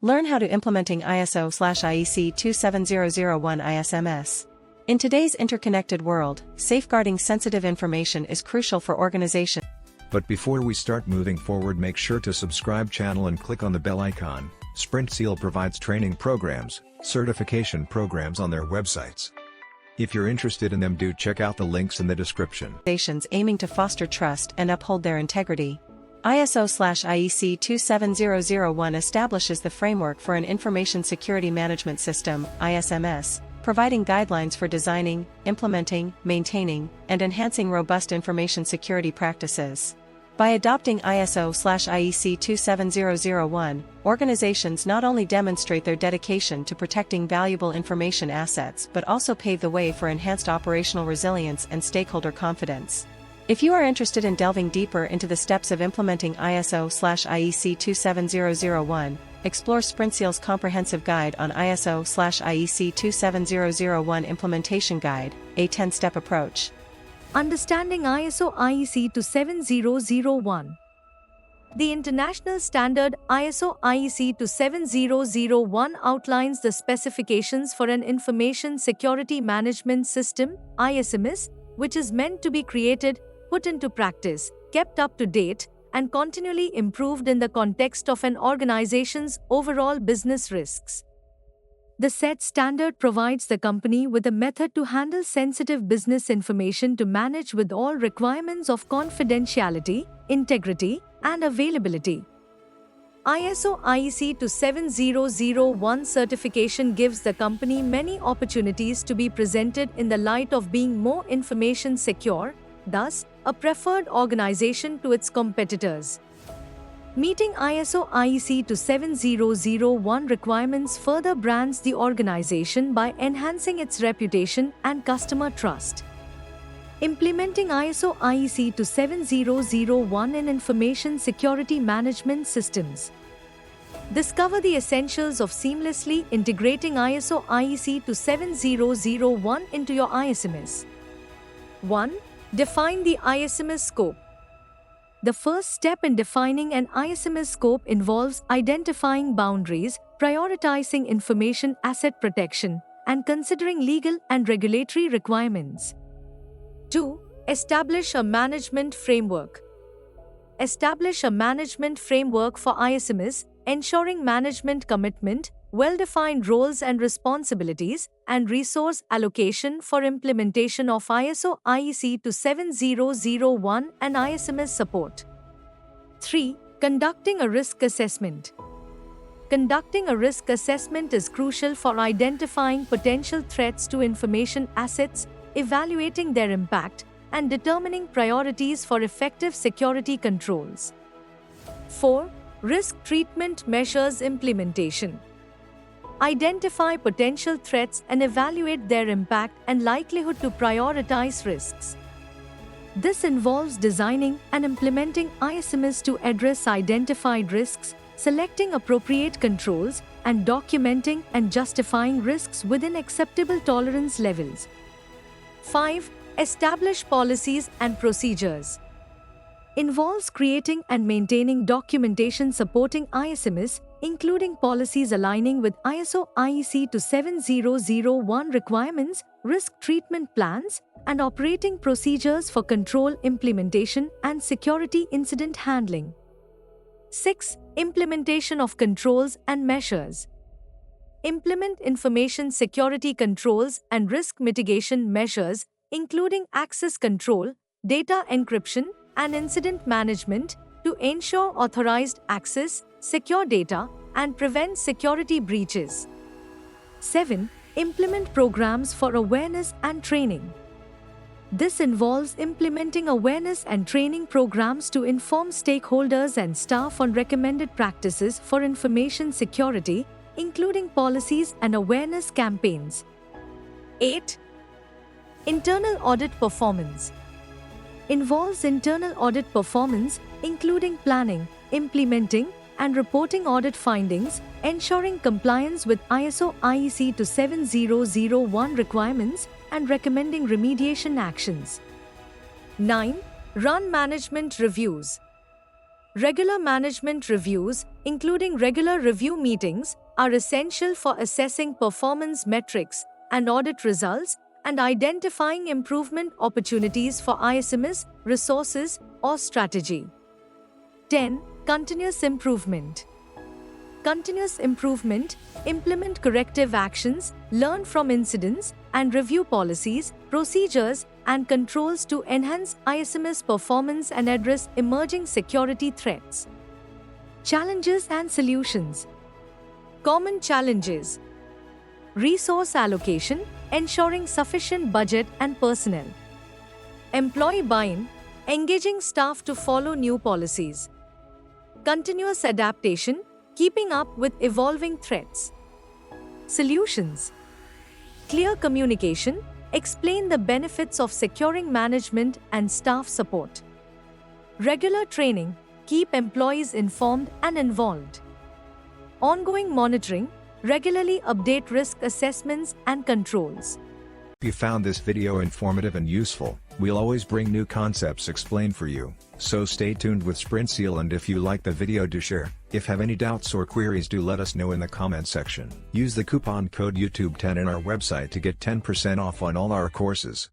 Learn how to implementing ISO/IEC 27001 ISMS. In today's interconnected world, safeguarding sensitive information is crucial for organizations. But before we start moving forward, make sure to subscribe channel and click on the bell icon. Sprintzeal provides training programs, certification programs on their websites. If you're interested in them, do check out the links in the description. Organizations aiming to foster trust and uphold their integrity. ISO/IEC 27001 establishes the framework for an information security management system, ISMS, providing guidelines for designing, implementing, maintaining, and enhancing robust information security practices. By adopting ISO/IEC 27001, organizations not only demonstrate their dedication to protecting valuable information assets but also pave the way for enhanced operational resilience and stakeholder confidence. If you are interested in delving deeper into the steps of implementing ISO/IEC 27001, explore Sprintzeal's comprehensive guide on ISO/IEC 27001 Implementation Guide, a 10-step approach. Understanding ISO/IEC 27001. The international standard ISO/IEC 27001 outlines the specifications for an information security management system, ISMS, which is meant to be created, put into practice, kept up to date, and continually improved in the context of an organization's overall business risks. The set standard provides the company with a method to handle sensitive business information to manage with all requirements of confidentiality, integrity, and availability. ISO/IEC 27001 certification gives the company many opportunities to be presented in the light of being more information secure, thus, a preferred organization to its competitors. Meeting ISO/IEC 27001 requirements further brands the organization by enhancing its reputation and customer trust. Implementing ISO/IEC 27001 in information security management systems. Discover the essentials of seamlessly integrating ISO/IEC 27001 into your ISMS. 1. Define the ISMS scope. The first step in defining an ISMS scope involves identifying boundaries, prioritizing information asset protection, and considering legal and regulatory requirements. 2. Establish a management framework. Establish a management framework for ISMS, ensuring management commitment, well-defined roles and responsibilities, and resource allocation for implementation of ISO/IEC 27001 and ISMS support. 3. Conducting a risk assessment. Conducting a risk assessment is crucial for identifying potential threats to information assets, evaluating their impact, and determining priorities for effective security controls. 4. Risk treatment measures implementation. Identify potential threats and evaluate their impact and likelihood to prioritize risks. This involves designing and implementing ISMS to address identified risks, selecting appropriate controls, and documenting and justifying risks within acceptable tolerance levels. 5. Establish policies and procedures. Involves creating and maintaining documentation supporting ISMS, including policies aligning with ISO/IEC 27001 requirements, risk treatment plans, and operating procedures for control implementation and security incident handling. 6. Implementation of controls and measures. Implement information security controls and risk mitigation measures, including access control, data encryption, and incident management, to ensure authorized access, secure data, and prevent security breaches. 7. Implement programs for awareness and training. This involves implementing awareness and training programs to inform stakeholders and staff on recommended practices for information security, including policies and awareness campaigns. 8. Internal audit performance. Involves internal audit performance, including planning, implementing, and reporting audit findings, ensuring compliance with ISO/IEC 27001 requirements, and recommending remediation actions. 9. Run management reviews. Regular management reviews, including regular review meetings, are essential for assessing performance metrics and audit results and identifying improvement opportunities for ISMS, resources, or strategy. 10. Continuous improvement. Continuous improvement, implement corrective actions, learn from incidents, and review policies, procedures, and controls to enhance ISMS performance and address emerging security threats. Challenges and solutions. Common challenges. Resource allocation, ensuring sufficient budget and personnel. Employee buy-in, engaging staff to follow new policies. Continuous adaptation, keeping up with evolving threats. Solutions. Clear communication, explain the benefits of securing management and staff support. Regular training, keep employees informed and involved. Ongoing monitoring, regularly update risk assessments and controls. If you found this video informative and useful, we'll always bring new concepts explained for you, so stay tuned with Sprintzeal, and if you like the video, do share. If have any doubts or queries, do let us know in the comment section. Use the coupon code YouTube10 in our website to get 10% off on all our courses.